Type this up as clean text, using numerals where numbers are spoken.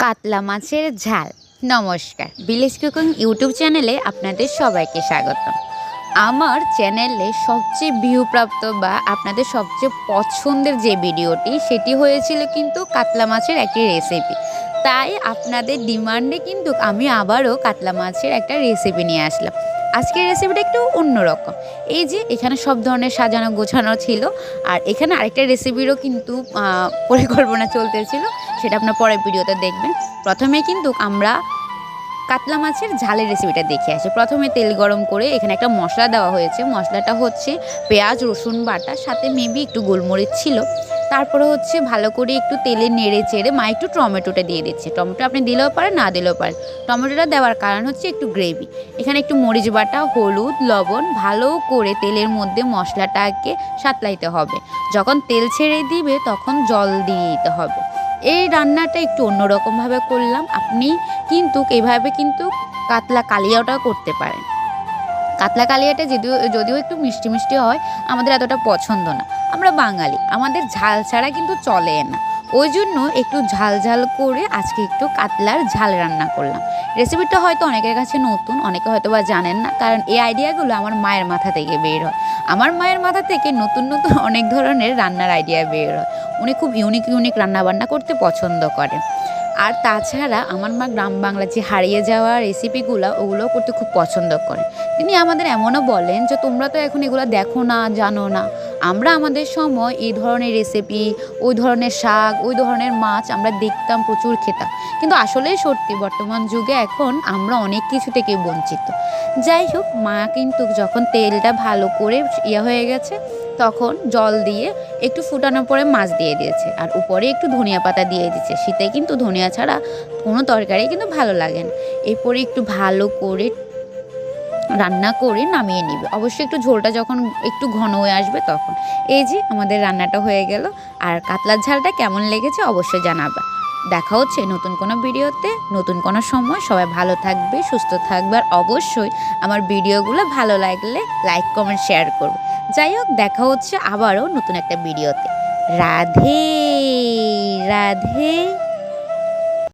কাতলা মাছের ঝাল। নমস্কার, ভিলেজ কুকিং ইউটিউব চ্যানেলে আপনাদের সবাইকে স্বাগতম। আমার চ্যানেলে সবচেয়ে ভিউপ্রাপ্ত বা আপনাদের সবচেয়ে পছন্দের যে ভিডিওটি সেটি হয়েছিল কিন্তু কাতলা মাছের একটি রেসিপি। তাই আপনাদের ডিমান্ডে কিন্তু আমি আবারও কাতলা মাছের একটা রেসিপি নিয়ে আসলাম। আজকের রেসিপিটা একটু অন্যরকম। এই যে এখানে সব ধরনের সাজানো গোছানো ছিল, আর এখানে আরেকটা রেসিপিরও কিন্তু পরিকল্পনা চলতেছিল, সেটা আপনার পরের ভিডিওতে দেখবেন। প্রথমে কিন্তু আমরা কাতলা মাছের ঝালের রেসিপিটা দেখে আসি। প্রথমে তেল গরম করে এখানে একটা মশলা দেওয়া হয়েছে। মশলাটা হচ্ছে পেঁয়াজ রসুন বাটা, সাথে মেবি একটু গোলমরিচ ছিল। তারপরে হচ্ছে ভালো করে একটু তেলে নেড়ে চেড়ে মা একটু টমেটোটা দিয়ে দিচ্ছে। টমেটো আপনি দিলেও পারেন, না দিলেও পারেন। টমেটোটা দেওয়ার কারণ হচ্ছে একটু গ্রেভি। এখানে একটু মরিচ বাটা, হলুদ, লবণ ভালো করে তেলের মধ্যে মশলাটাকে সাঁতলাইতে হবে। যখন তেল ছেড়ে দিবে তখন জল দিয়ে দিতে হবে। এই রান্নাটা একটু অন্যরকমভাবে করলাম। আপনি কিন্তু এইভাবে কিন্তু কাতলা কালিয়াটাও করতে পারেন। কাতলা কালিয়াটা যদিও একটু মিষ্টি মিষ্টি হয়, আমাদের এতটা পছন্দ না। আমরা বাঙালি, আমাদের ঝাল ছাড়া কিন্তু চলে না। ওই জন্য একটু ঝাল ঝাল করে আজকে একটু কাতলার ঝাল রান্না করলাম। রেসিপিটা হয়তো অনেকের কাছে নতুন, অনেকে হয়তো বা জানেন না, কারণ এই আইডিয়াগুলো আমার মায়ের মাথা থেকে বের হয়। আমার মায়ের মাথা থেকে নতুন নতুন অনেক ধরনের রান্নার আইডিয়া বের হয়। উনি খুব ইউনিক ইউনিক রান্নাবান্না করতে পছন্দ করেন। আর তাছাড়া আমার মা গ্রাম বাংলা যে হারিয়ে যাওয়া রেসিপিগুলো, ওগুলো করতে খুব পছন্দ করেন। তিনি আমাদের এমনও বলেন যে তোমরা তো এখন এগুলো দেখো না, জানো না। আমরা আমাদের সময় এই ধরনের রেসিপি, ওই ধরনের শাক, ওই ধরনের মাছ আমরা দেখতাম, প্রচুর খেতাম। কিন্তু আসলেই সত্যি বর্তমান যুগে এখন আমরা অনেক কিছু থেকে বঞ্চিত। যাই হোক, মা কিন্তু যখন তেলটা ভালো করে হয়ে গেছে তখন জল দিয়ে একটু ফুটানোর পরে মাছ দিয়ে দিয়েছে, আর উপরে একটু ধনিয়া পাতা দিয়ে দিচ্ছে। শীতে কিন্তু ধনিয়া ছাড়া কোনো তরকারি কিন্তু ভালো লাগে না। এরপরে একটু ভালো করে রান্না করে নামিয়ে নিবে। অবশ্যই একটু ঝোলটা যখন একটু ঘন হয়ে আসবে তখন। এই যে আমাদের রান্নাটা হয়ে গেল। আর কাতলার ঝালটা কেমন লেগেছে অবশ্যই জানাবা। দেখা হচ্ছে নতুন কোনো ভিডিওতে, নতুন কোনো সময়। সবাই ভালো থাকবে, সুস্থ থাকবে, আর অবশ্যই আমার ভিডিওগুলো ভালো লাগলে লাইক কমেন্ট শেয়ার করবে। যাই হোক, দেখা হচ্ছে আবারও নতুন একটা ভিডিওতে। রাধে রাধে।